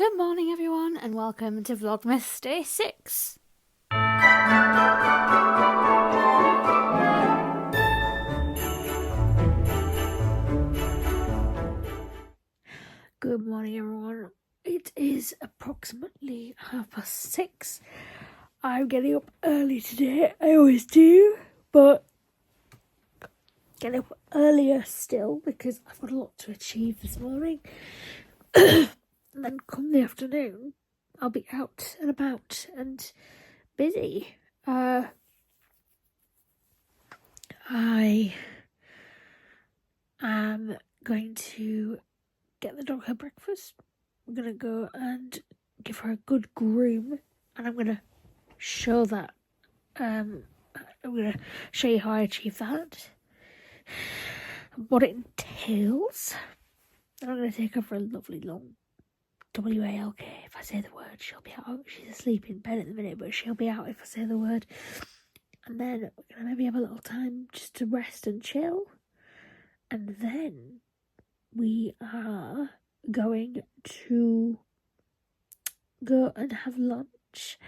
Good morning everyone and welcome to Vlogmas Day 6. Good morning everyone. It is approximately 6:30. I'm getting up early today. I always do, but get up earlier still because I've got a lot to achieve this morning. And then come the afternoon, I'll be out and about and busy. I am going to get the dog her breakfast. I'm going to go and give her a good groom, and I'm going to show that. I'm going to show you how I achieve that, what it entails. And I'm going to take her for a lovely long WALK. If I say the word, she'll be out. She's asleep in bed at the minute, but she'll be out if I say the word. And then we're going to maybe have a little time just to rest and chill. And then we are going to go and have lunch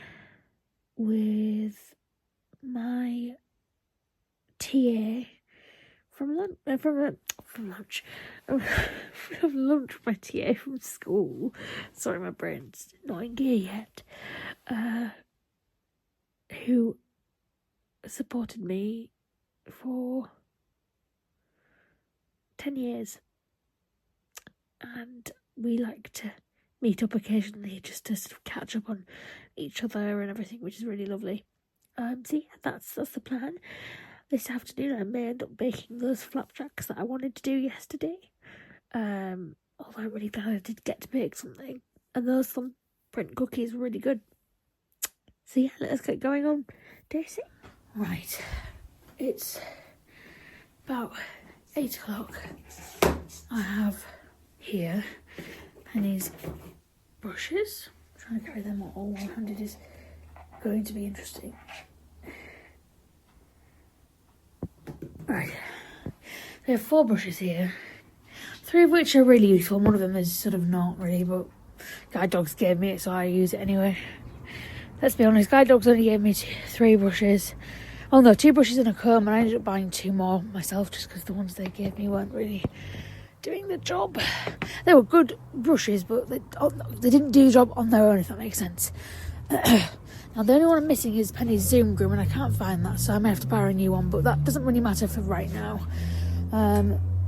with my TA from lunch with my TA from school. Sorry, my brain's not in gear yet. Who supported me for 10 years. And we like to meet up occasionally just to sort of catch up on each other and everything, which is really lovely. So yeah, that's the plan. This afternoon I may end up baking those flapjacks that I wanted to do yesterday. Although I'm really glad I did get to bake something. And those thumbprint cookies were really good. So yeah, let's get going on day 6. Right, it's about 8 o'clock. I have here Penny's brushes. Trying to carry them all one-handed is going to be interesting. Right, there are 4 brushes here, 3 of which are really useful. One of them is sort of not really, but guide dogs gave me it, so I use it anyway. Let's be honest, guide dogs only gave me 3 brushes. Oh no, 2 brushes and a comb, and I ended up buying 2 more myself just because the ones they gave me weren't really doing the job. They were good brushes, but they didn't do the job on their own, if that makes sense. Now, the only one I'm missing is Penny's Zoom Groom, and I can't find that, so I may have to buy a new one, but that doesn't really matter for right now.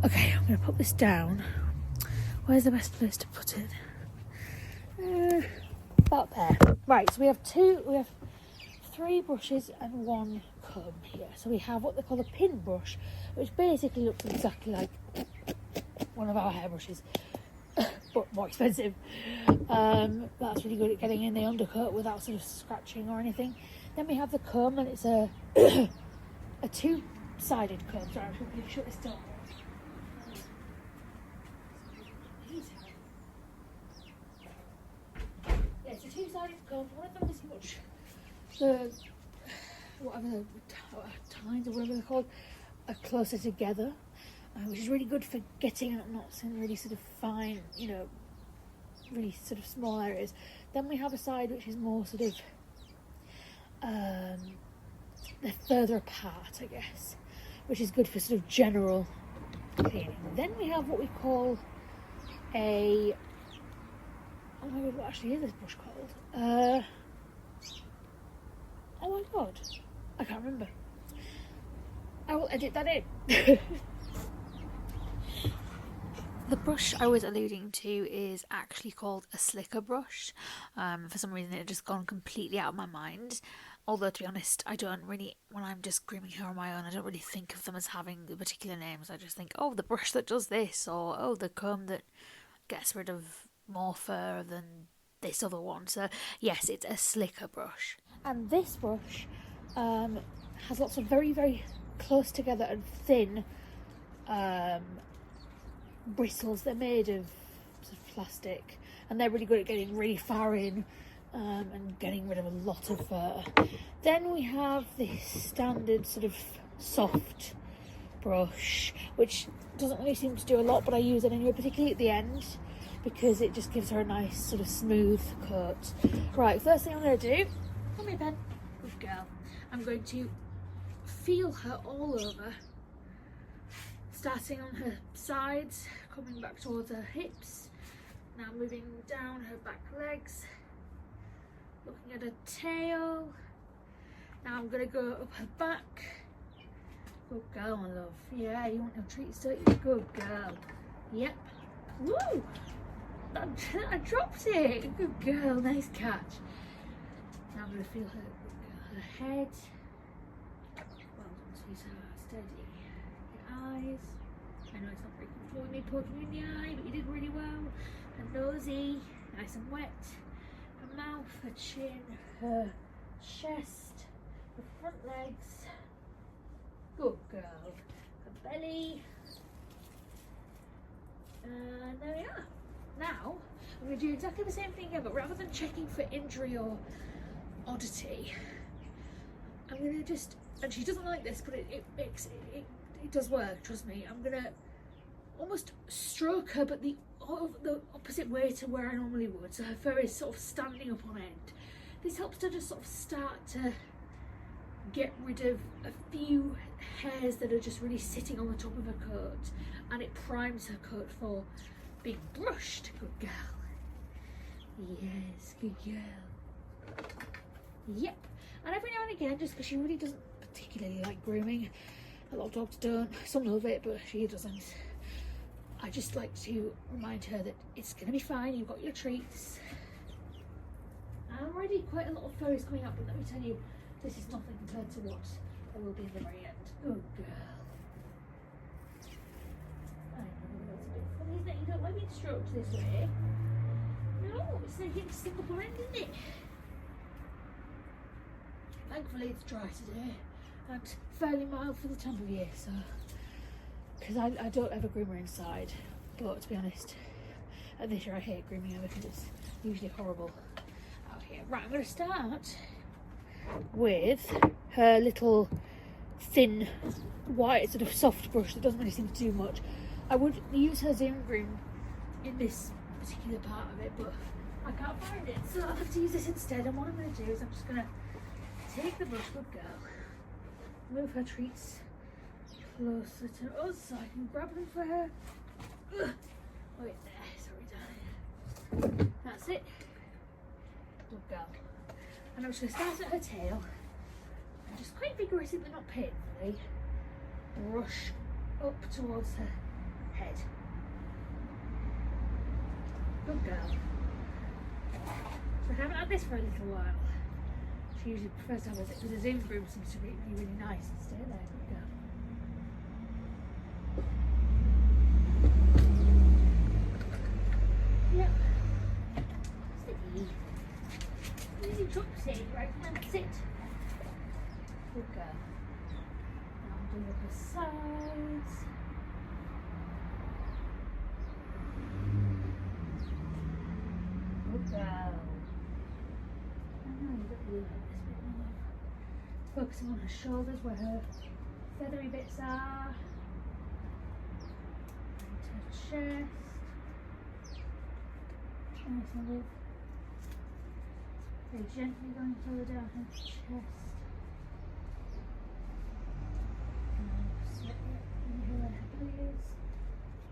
Okay, I'm going to put this down. Where's the best place to put it? About there. Right, so we have 3 brushes and 1 comb here. So we have what they call a pin brush, which basically looks exactly like one of our hairbrushes, but more expensive. That's really good at getting in the undercut without sort of scratching or anything. Then we have the comb, and it's a 2-sided comb. Sorry, I'm going to shut this door. Yeah, it's a 2-sided comb. One of them is much whatever the tines or whatever they're called are closer together, which is really good for getting knots in really sort of fine, really sort of small areas. Then we have a side which is more sort of they're further apart, I guess, which is good for sort of general cleaning. Then we have what we call oh my god, what actually is this brush called? Oh my god, I can't remember. I will edit that in. The brush I was alluding to is actually called a slicker brush. For some reason it had just gone completely out of my mind. Although, to be honest, I don't really, when I'm just grooming her on my own, I don't really think of them as having particular names. I just think, oh, the brush that does this, or oh, the comb that gets rid of more fur than this other one. So yes, it's a slicker brush. And this brush has lots of very, very close together and thin bristles. They're made of sort of plastic, and they're really good at getting really far in and getting rid of a lot of fur. Then we have this standard sort of soft brush, which doesn't really seem to do a lot, but I use it anyway, particularly at the end, because it just gives her a nice sort of smooth coat. Right, first thing I'm going to do, come here Ben, good girl, I'm going to feel her all over, starting on her sides, coming back towards her hips, now moving down her back legs, looking at her tail. Now I'm going to go up her back. Good girl, my love. Yeah, you want your treats, don't you? Good girl. Yep. Woo! I dropped it. Good girl, nice catch. Now I'm going to feel her head. Well done, sweetheart. Steady. Your eyes. I know it's not very comfortable with me poking you in the eye, but you did really well. Her nosy, nice and wet. Her mouth, her chin, her chest, her front legs. Good girl. Her belly. And there we are. Now, I'm going to do exactly the same thing again, but rather than checking for injury or oddity, I'm going to just, and she doesn't like this, but it does work, trust me. I'm going to almost stroke her, but the opposite way to where I normally would. So her fur is sort of standing up on end. This helps to just sort of start to get rid of a few hairs that are just really sitting on the top of her coat, and it primes her coat for being brushed. Good girl. Yes, good girl. Yep. And every now and again, just because she really doesn't particularly like grooming, a lot of dogs don't, some love it, but she doesn't, I just like to remind her that it's going to be fine, you've got your treats. Already quite a lot of fur is coming up, but let me tell you, this is nothing compared to what there will be in the very end. Good girl. I know that's a bit funny, isn't it? You don't like being stroked this way. No, it's like it's the upper end, isn't it? Thankfully it's dry today and fairly mild for the time of year, so because I don't have a groomer inside, but to be honest, this year I hate grooming her because it's usually horrible out here. Right, I'm going to start with her little thin white sort of soft brush that doesn't really seem to do much. I would use her Zoom Groom in this particular part of it, but I can't find it, so I'll have to use this instead. And what I'm going to do is I'm just going to take the brush, good girl, move her treats closer to us so I can grab them for her. Ugh. Wait there, sorry darling. That's it. Good girl. And I'm just going to start at her tail and just quite vigorously but not painfully brush up towards her head. Good girl. So I haven't had this for a little while. She usually prefers to have it because the Zoom Groom seems to be really nice and stay there. Good girl. Yep. Steady. Easy chopsy, right? That's it. Good girl. Now I'm doing the sides. Good girl. I know you don't really like this bit more. Focusing on her shoulders where her feathery bits are. And her chest. Nice and low. Very gently going further down her chest. And slightly up in here where her belly is.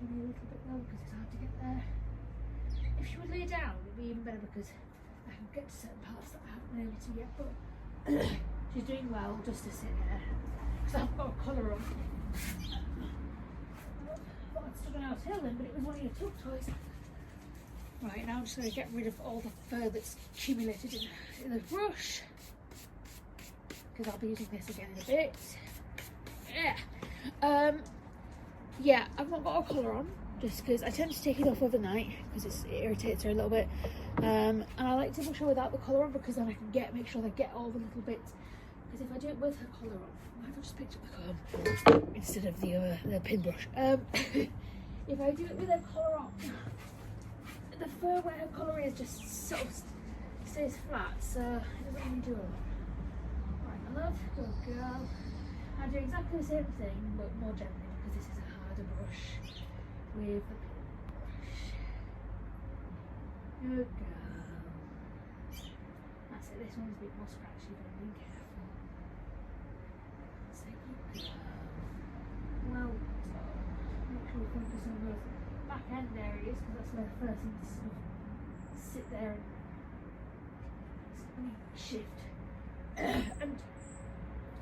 Maybe a little bit low because it's hard to get there. If she would lay down, it would be even better because I can get to certain parts that I haven't been able to yet, but she's doing well just to sit there because I haven't got a collar on. I thought I'd stuck an out hill then, but it was one of your tuck toys. Right, now I'm just going to get rid of all the fur that's accumulated in the brush because I'll be using this again in a bit. Yeah. Yeah, I've not got a collar on just because I tend to take it off overnight because it irritates her a little bit. And I like to brush her without the collar on because then I can make sure I get all the little bits. Because if I do it with her collar on, why have I just picked up the comb instead of the pin brush? If I do it with her collar on, the fur where her collar is just sort of stays flat, so it doesn't really do a lot. Right, my love, good girl. I do exactly the same thing, but more gently because this is a harder brush with the pin brush. Good girl. That's it, this one's a bit more scratchy, but be careful. That's it, good girl. Well done. Make sure you focus on those back end areas, because that's where the first thing to sort of sit there and shift. And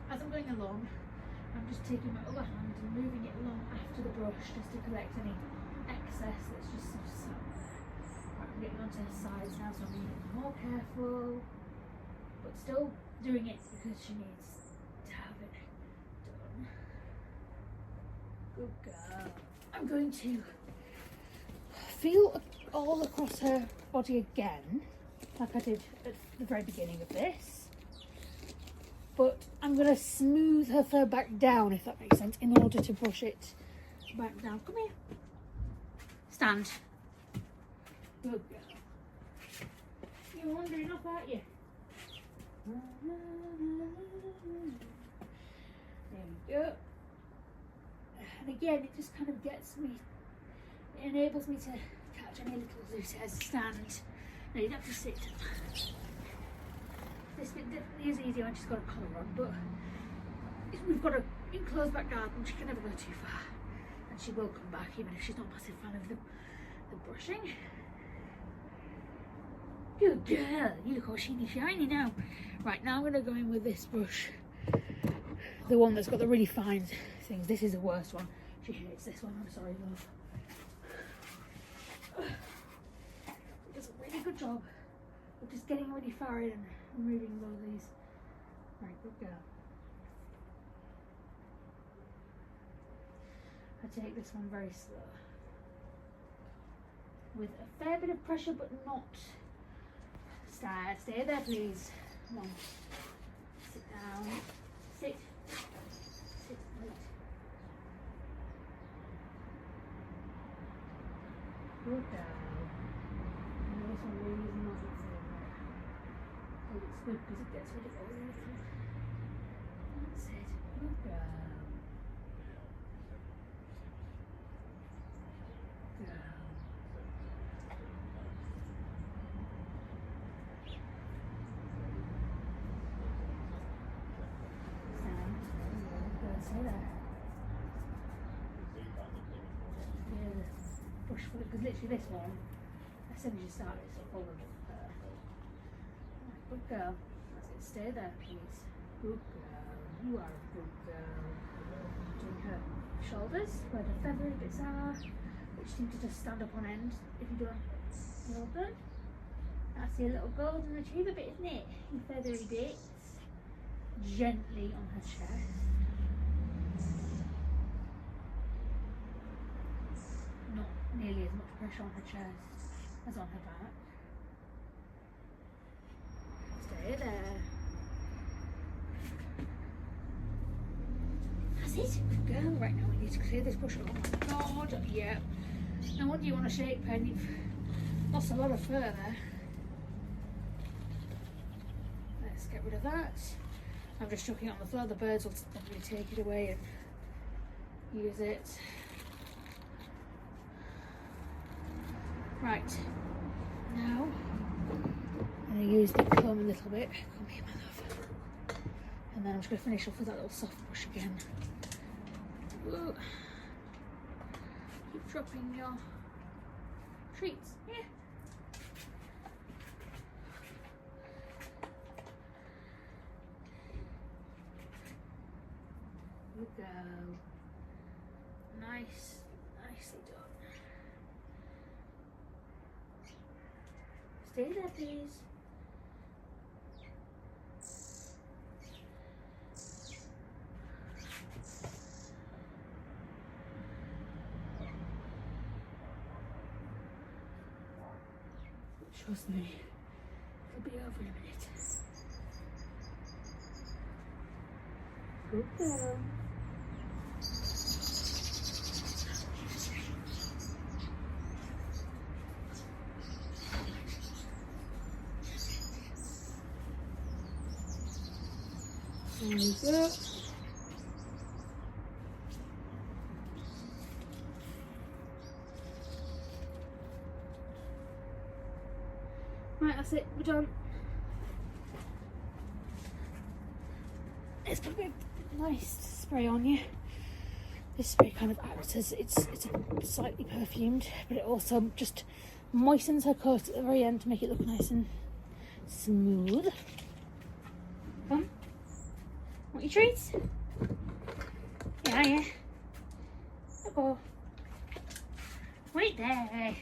as I'm going along, I'm just taking my other hand and moving it along after the brush just to collect any excess that's just sort of sat there. Right, I'm getting onto her sides now, so I'm being more careful, but still doing it because she needs to have it done. Good girl. I'm going to feel all across her body again, like I did at the very beginning of this. But I'm going to smooth her fur back down, if that makes sense, in order to brush it back down. Come here. Stand. Good girl. You're wandering off, aren't you? There we go. And again, it just kind of gets me, it enables me to catch any little loose hairs. Stand. No, you don't have to sit. This bit definitely is easier when she's got a collar on, but we've got an enclosed back garden, she can never go too far, and she will come back even if she's not a massive fan of the brushing. Good girl, you look all shiny now. Right, now I'm going to go in with this brush, the one that's got the really fine things. This is the worst one. She hates this one, I'm sorry love. It does a really good job of just getting really far in and removing all these. Right, good girl. I take this one very slow, with a fair bit of pressure, but not. Stay there, please. Come on. Sit down. Sit. Sit. Wait. Good girl. And this one really is not its favorite. It's good because it gets rid of all the little. That's it. Good girl. Girl. Stand. Good. Stay there. Yeah, push for it, because literally this one, as soon as you start, it's full of her. Good girl. That's it. Stay there, please. Good girl. You are a good girl. Doing her shoulders, where the feathery bits are, which seem to just stand up on end if you don't. Well done. That's your little golden retriever bit, isn't it? Your feathery bits. Gently on her chest. Not nearly as much pressure on her chest as on her back. Stay there. That's it. Good girl. Right now we need to clear this bush. Oh my god. Yeah. No wonder you want a shake pen. You've lost a lot of fur there. Let's get rid of that. I'm just chucking it on the floor. The birds will probably take it away and use it. Right. Now I'm going to use the comb a little bit. Come here, my love. And then I'm just going to finish off with that little soft brush again. Whoa. Keep dropping your treats. Yeah. Good girl. Nicely done. Stay there, please. Trust me, it'll be over in a minute. Good girl. There we go. That's it, we're done. Let's put a bit of nice spray on you. This spray kind of acts as it's slightly perfumed, but it also just moistens her coat at the very end to make it look nice and smooth. Come. Want your treats? Yeah. Go. Wait there.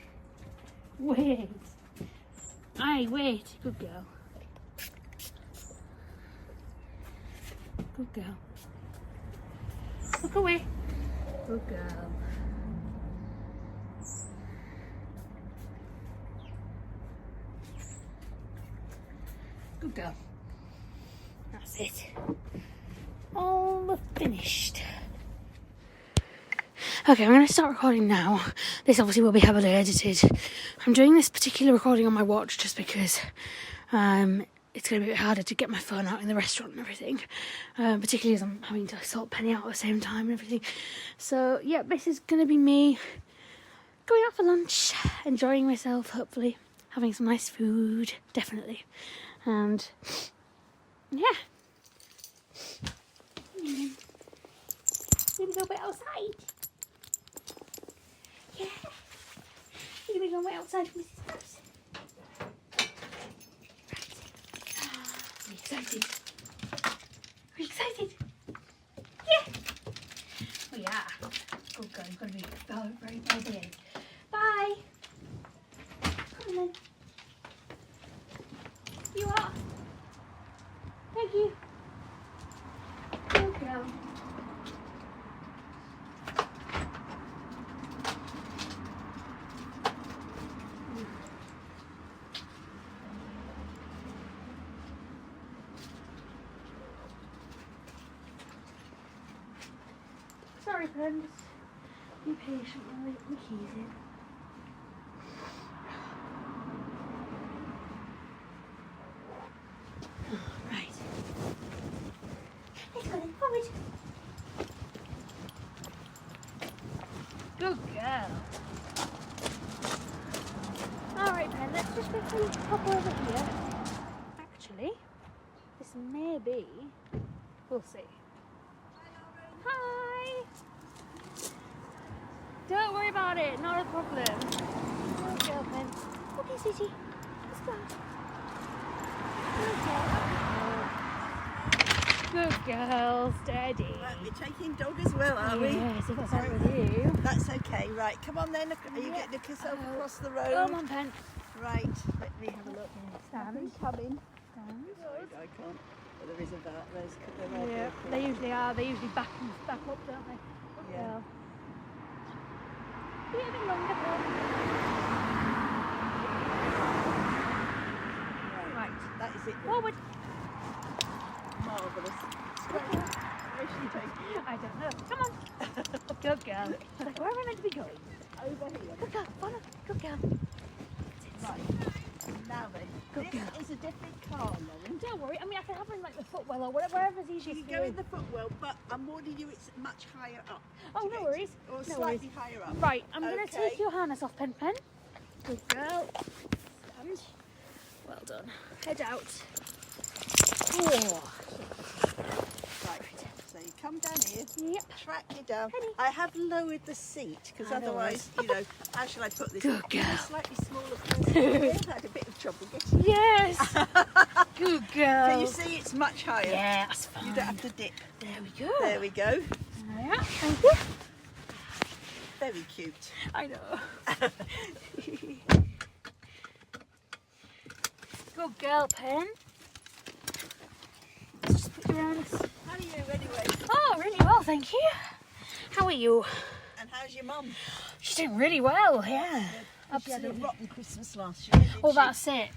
Wait. Aye, wait. Good girl. Good girl. Look away. Good girl. Good girl. That's it. All finished. Okay, I'm going to start recording now. This obviously will be heavily edited. I'm doing this particular recording on my watch just because it's going to be a bit harder to get my phone out in the restaurant and everything. Particularly as I'm having to sort Penny out at the same time and everything. So, yeah, this is going to be me going out for lunch, enjoying myself, hopefully. Having some nice food, definitely. And, yeah. Maybe go a bit outside. Yeah. You're going to go way outside from Mrs. House. Right. Are you excited? Are you excited? Yeah. We are. Good girl, you've got to be very behaved. Bye. Come on then. You are. Thank you. Good girl. Sorry, friends. Be patient while I put my keys in. Right. Let's go then, forward. Good girl. Alright, Pen, let's just quickly pop over here. Actually, this may be. We'll see. Hi! Don't worry about it, not a problem. Good girl, Pen. Okay, sweetie. Let's go. Good girl, steady. Right, we're taking dog as well, are we? Yes, if that's alright with you. That's okay. Right, come on then. Are you getting yourself across the road? Come on, Pen. Right, let me have a look. Stand. Coming. Stand. Sorry, I can't. Well, there is a vet. There's Yeah, they usually are. They usually back up, don't they? Good Yeah. girl. Be a bit longer, Pen. Right. That is it. Forward. Marvellous. Where is she taking you? I don't know. Come on. Good girl. Like, where am I meant to be going? Over here. Good girl. Follow. Good girl. Right. Now then. Good This girl. is a different car, Lauren. Don't worry. I mean, I can have her in like the footwell or wherever's You easiest can for go you. in the footwell, but I'm warning you it's much higher up. Oh, to no get worries. to. Or No slightly higher up. Right, I'm going to Okay. take your harness off, Pen. Good girl. Stand. Well done. Head out. Oh. Right. So you come down here. Yep. Track you down. Penny. I have lowered the seat because I know. otherwise, you know, how shall I put this? Good I'm a girl. slightly smaller person. I've had a bit of trouble getting. Yes. Good girl. Can you see it's much higher? Yeah, that's fine. You don't have to dip. There we go. There we go. Yeah, thank you. Very cute. I know. Good girl, Pen. Let's just put you around. How are you anyway? Oh, really well, thank you. How are you? And how's your mum? She's doing really well, yeah. She had a Absolutely. rotten Christmas last year, didn't Well, she? that's it.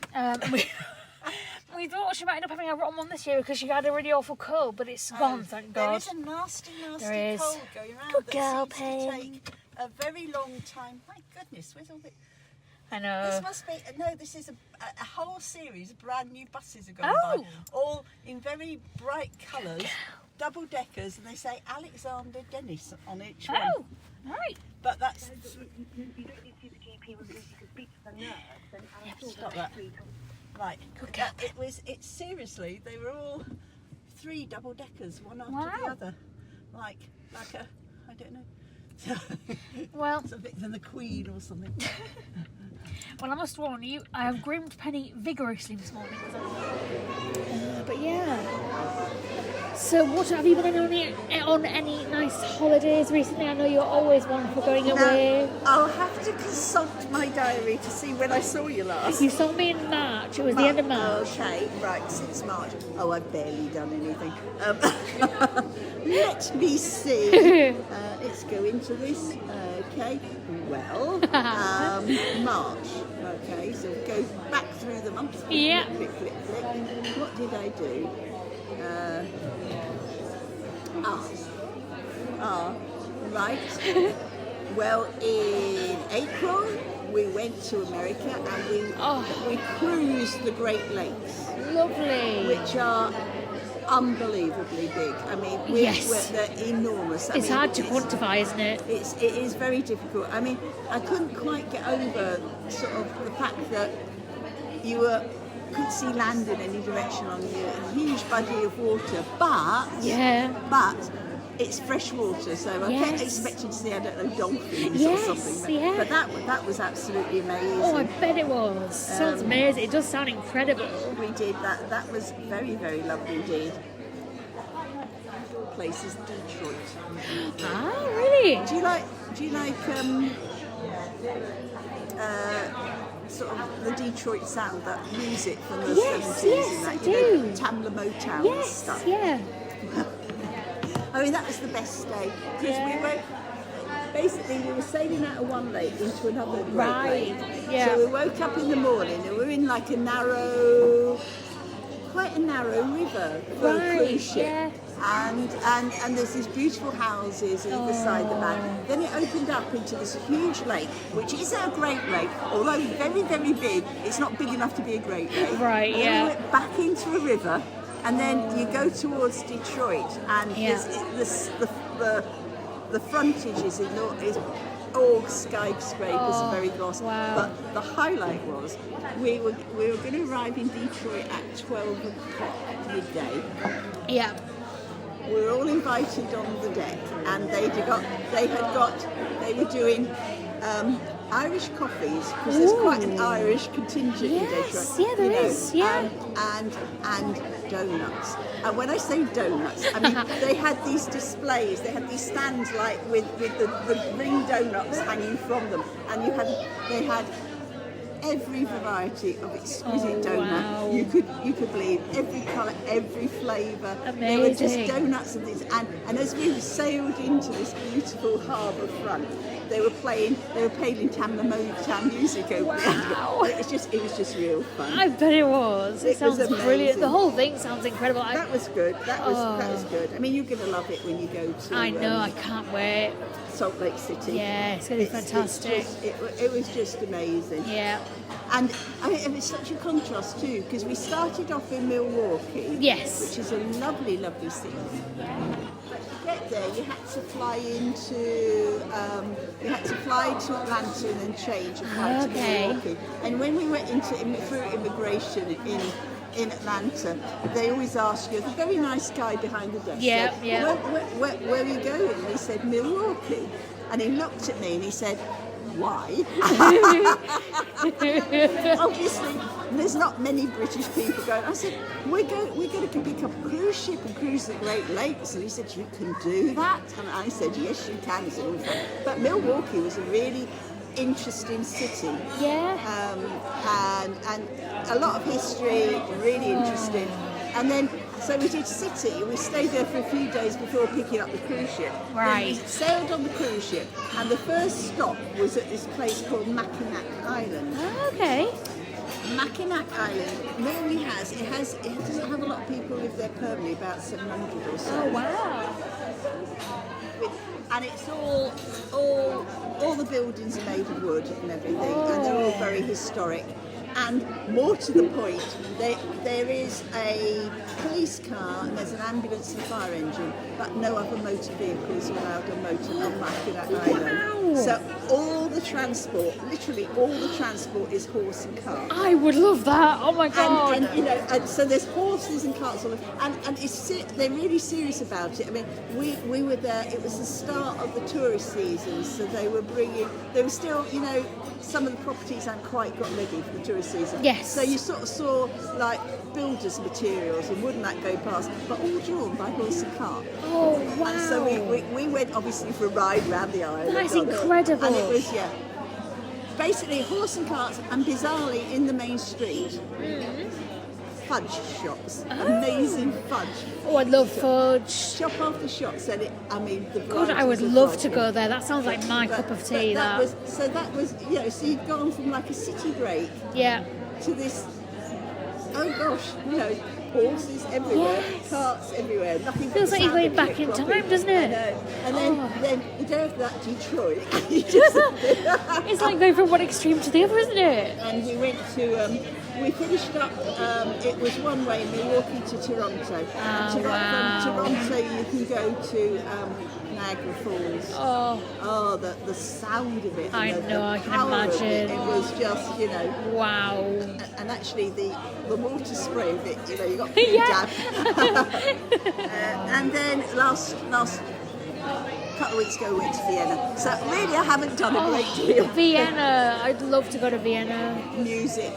We thought she might end up having a rotten one this year because she had a really awful cold, but it's gone, thank There God. is a nasty There is. cold going around Good that girl, seems Payne. to take a very long time. My goodness, where's all the... I know. This must be, no, this is a whole series of brand new buses are going Oh. by, all in very bright colours, double deckers, and they say Alexander Dennis on each one. Oh, right. But that's... You don't need to see the GP because you can speak to the nurse and Stop that. Right. Good cabin. It's seriously, they were all 3 double deckers, one after Wow. the other. Like a, I don't know. Well, Something than the Queen or something. well, I must warn you, I have groomed Penny vigorously this morning. But yeah. So, what have you been on any nice holidays recently? I know you're always one for going away. I'll have to consult my diary to see when I saw you last. You saw me in March. It was the end of March. Okay, right, since March. Oh, I've barely done anything. Let me see. Let's go into this. Okay, well, March. Okay, so go back through the months. Yeah. Click, click, click. What did I do? Right. Well, in April we went to America and we cruised the Great Lakes, Lovely. which are unbelievably big. I mean, they're enormous. It's hard to quantify, isn't it? It is very difficult. I mean, I couldn't quite get over sort of the fact that you couldn't see land in any direction on a huge body of water, but it's fresh water, so I kept expecting to see, I don't know, dolphins or something. But that was absolutely amazing. Oh, I bet it was. Sounds amazing. It does sound incredible. We did that. That was very, very lovely indeed. Place is Detroit. Ah, really? Do you like sort of the Detroit sound, that music from the 70s? Yes, and that, I do. Tamla Motown and stuff. Yeah. I mean, that was the best day because we were sailing out of one lake into another lake. Yeah. So we woke up in the morning and we were in like quite a narrow river for a cruise ship. Yeah. And there's these beautiful houses either side the bank. Then it opened up into this huge lake, which is a great lake, although very, very big. It's not big enough to be a great lake. Right, and then we went back into a river, and then you go towards Detroit, and the frontage is all skyscrapers and very gloss. Wow. But the highlight was we were going to arrive in Detroit at 12 o'clock midday. Yeah. We were all invited on the deck, and they were doing Irish coffees, because there's quite an Irish contingent in Detroit. Yeah, there is. Yeah. And donuts. And when I say donuts, I mean they had these displays. They had these stands like with the ring donuts hanging from them, and they had every variety of exquisite donut. Wow. You could believe, every colour, every flavour. Amazing. They were just donuts and things. And as we sailed into this beautiful harbour front, they were playing Tamla Motown music over there. It was just real fun. I bet it was. It sounds brilliant. The whole thing sounds incredible. That was good. That was good. I mean, you're going to love it when you go to. I know. I can't wait. Salt Lake City. Yeah, it's going to be fantastic. It was just amazing. Yeah. And I mean, it was such a contrast too, because we started off in Milwaukee. Yes. Which is a lovely, lovely city. But to get there, you had to fly to Atlanta and then change and fly to Milwaukee. And when we went through immigration in Atlanta, they always ask you, there's a very nice guy behind the desk. Where are you going? And we said, Milwaukee. And he looked at me and he said, why? Obviously, there's not many British people going. I said, we're going to pick up a cruise ship and cruise the Great Lakes. And he said, you can do that? And I said, yes, you can. But Milwaukee was a really interesting city. Yeah. And a lot of history, really interesting. And then, so we did City. We stayed there for a few days before picking up the cruise ship. Right. Then we sailed on the cruise ship, and the first stop was at this place called Mackinac Island. Oh, okay. Mackinac Island normally it doesn't have a lot of people live there permanently, about 700 or so. Oh, wow. And it's all the buildings are made of wood and everything, and they're all very historic. And more to the point, there is a police car and there's an ambulance and fire engine, but no other motor vehicles are allowed on Mackinac Island. So all the transport, literally all the transport is horse and cart. I would love that. Oh my god. And you know, and so there's horses and carts all over, and they're really serious about it. I mean, we were there. It was the start of the tourist season, so they were still, you know, some of the properties hadn't quite got ready for the tourist season. Yes. So you sort of saw like builders' materials and wouldn't that go past, but all drawn by horse and cart. Oh wow. And so we went obviously for a ride round the island. That's incredible. And it was basically horse and carts, and bizarrely in the main street, fudge shops. Amazing fudge. Oh, I love fudge. Shop after shop said it. I mean, the God, I would love to go there. That sounds like my cup of tea. That was, you know, so you've gone from like a city break to this, oh gosh, you know, horses everywhere, carts everywhere, nothing. Feels like you're going back in time, doesn't it? I know. And then the day after that, Detroit. It's like going from one extreme to the other, isn't it? And we went to, we finished up, it was one way, Milwaukee to Toronto. From Toronto you can go to Niagara Falls. Oh, the sound of it. I know, I can imagine. It was just, you know. Wow. And actually the water spray bit, you know, you got pretty damp. And then last couple of weeks ago we went to Vienna. So really I haven't done a great deal. Vienna, I'd love to go to Vienna. Music.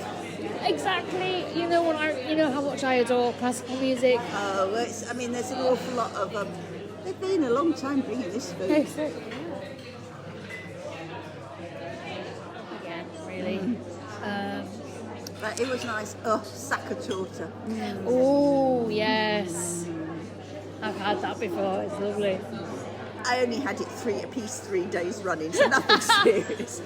Exactly. You know how much I adore classical music. Oh, I mean, there's an awful lot of. They've been a long time bringing this food. Again, really. But it was nice. Oh, Sacca-torta. Oh yes, I've had that before. It's lovely. I only had it 3 days running, so nothing serious.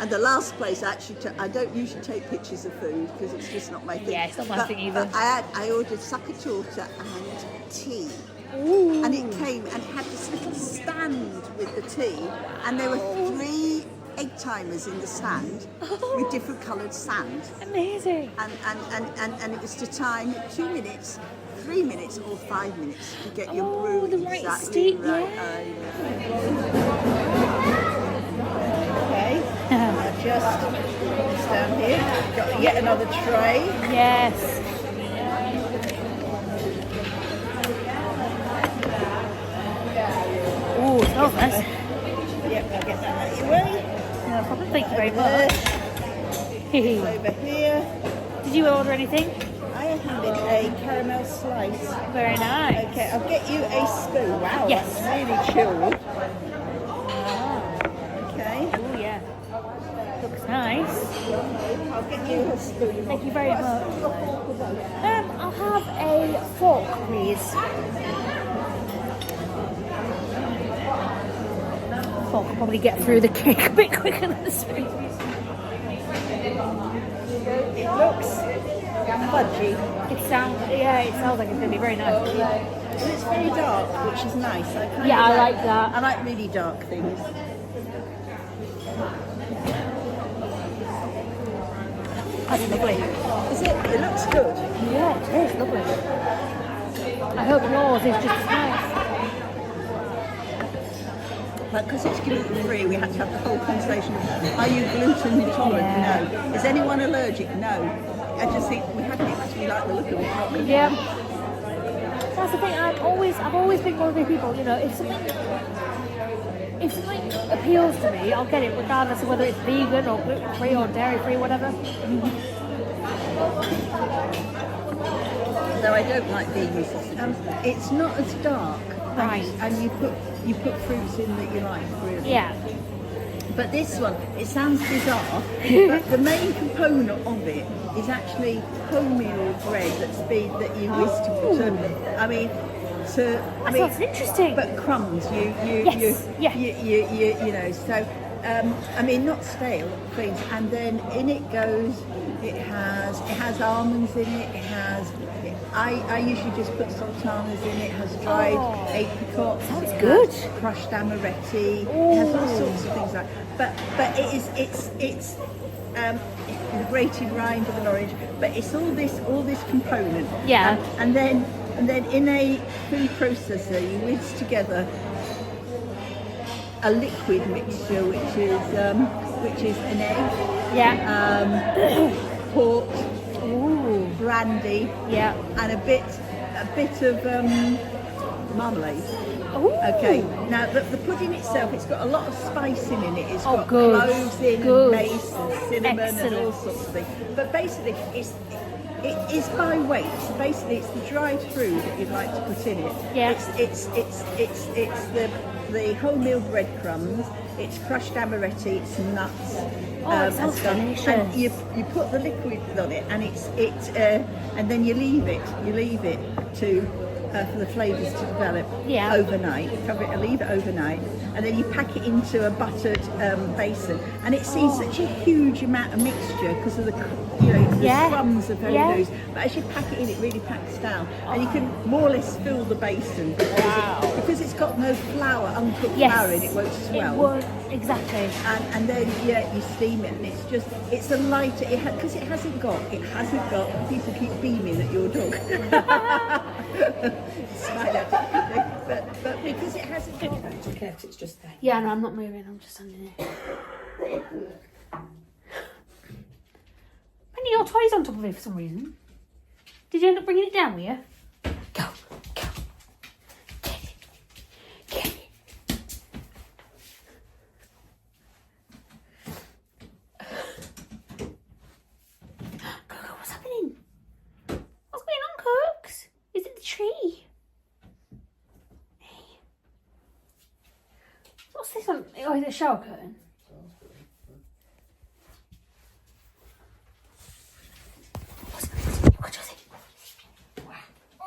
And the last place, actually, I don't usually take pictures of food because it's just not my thing. Yeah, it's not my thing either. But I ordered Sacca-torta and tea. Ooh. And it came and it had this little stand with the tea, and there were 3 egg timers in the stand with different coloured sand. Amazing. And it was to time 2 minutes, 3 minutes, or 5 minutes to get your brew the right exactly steep, right. Okay, just down here. Got yet another tray. Yes. Oh, it smells nice. Yep, I'll get that out of your way. No problem. Thank you very much. Over here. Did you order anything? I have a caramel slice. Very nice. Okay, I'll get you a spoon. Wow, Yes. that's really chilled. Okay. Oh yeah. Looks nice. I'll get you a spoon. Thank you very much. I'll have a fork, please. Fork will probably get through the cake a bit quicker than the spoon. It looks fudgy. It sounds like it's going to be very nice. And it's very dark, which is nice. I like that. I like really dark things. That's lovely. Is it? It looks good. Yeah, it is lovely. I hope yours is just as nice. But because it's gluten free, we had to have the whole conversation. Are you gluten intolerant? Yeah. No. Is anyone allergic? No. I just think we had it because we like the look of it. Yeah. That's the thing. I've always been one of the people. You know, if something appeals to me, I'll get it regardless of whether it's vegan or gluten free or dairy free, whatever. Though I don't like vegan sausages. It's not as dark. Right. And you put fruits in that you like, really. Yeah. But this one, it sounds bizarre, but the main component of it is actually wholemeal bread that you whisk to put That's interesting. But crumbs, you know. So not stale things. And then in it goes. It has almonds in it. I usually just put sultanas in it. It has dried apricots. Sounds good. Crushed amaretti. It has all sorts of things like. But it's the grated rind of an orange, but it's all this component. Yeah. And then in a food processor, you whiz together a liquid mixture, which is an egg, port, brandy, and a bit of marmalade. Ooh. Okay, now the pudding itself, it's got a lot of spicing in it. It's got good. cloves in, Good. and mace and cinnamon and all sorts of things. But basically, it is by weight. So basically, it's the dried fruit that you'd like to put in it. Yeah. It's the wholemeal breadcrumbs. It's crushed amaretti. It's nuts. It sounds delicious. And you put the liquid on it, and and then you leave it to. For the flavours to develop overnight, cover it and leave it overnight, and then you pack it into a buttered basin, and it sees such a huge amount of mixture because of the crumbs are very loose. But as you pack it in, it really packs down, and you can more or less fill the basin because it's got no flour, uncooked flour in it, won't swell. It won't, exactly. And then you steam it, and it's a lighter because it hasn't got people keep beaming at your dog. Smile at it. But because it hasn't got it's just there. Yeah, no, I'm not moving, I'm just standing here. Penny, your toy's on top of it for some reason. Did you end up bringing it down with you? Go. Get it. Go, what's happening? What's going on, Cooks? Is it the tree? Hey. What's this one? Oh, is it a shower curtain?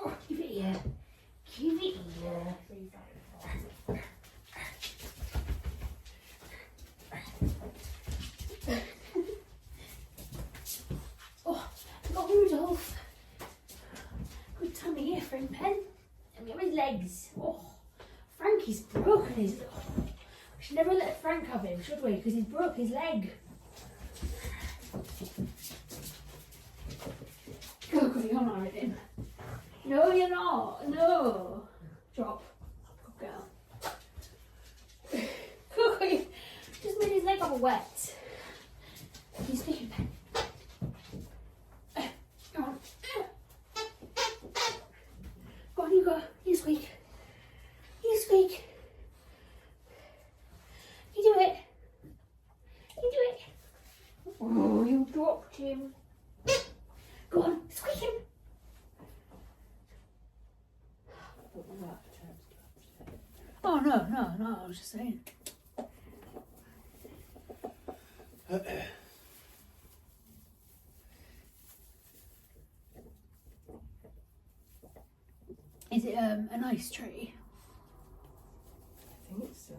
Oh, give it here. Give it here. Oh, I've got Rudolph. Good time of year for him, Pen. And we have his legs. Oh, Frankie's broken his. Oh, we should never let Frank have him, should we? Because he's broke his leg. Go, you're not hurting. No, you're not. No. Drop. Good girl. Coco, just made his leg all wet. He's making Pen. Go on. Go on, you go. You squeak. You squeak. You do it. You do it. Oh, you dropped him. Go on, squeak him. Oh, no, I was just saying. Is it a nice tree? I think so.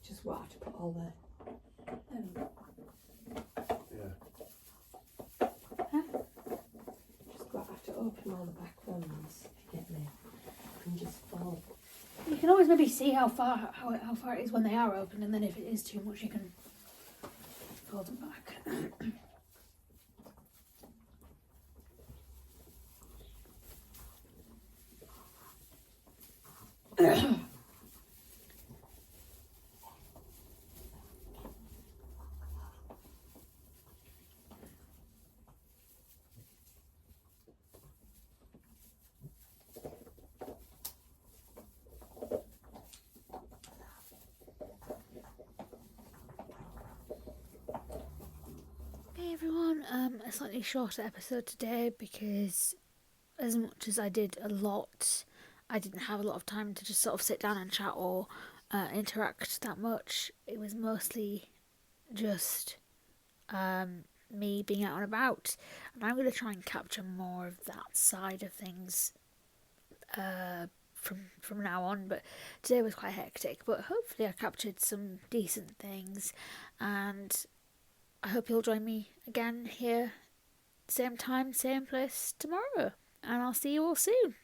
Just what to put all the just got to have to open all the back ones, if you get me, and just fall. You can always maybe see how far it is when they are open, and then if it is too much, you can fold them back. Hey everyone, a slightly shorter episode today because as much as I did a lot, I didn't have a lot of time to just sort of sit down and chat or interact that much. It was mostly just me being out and about, and I'm going to try and capture more of that side of things from now on. But today was quite hectic, but hopefully I captured some decent things, and I hope you'll join me again here, same time, same place tomorrow, and I'll see you all soon.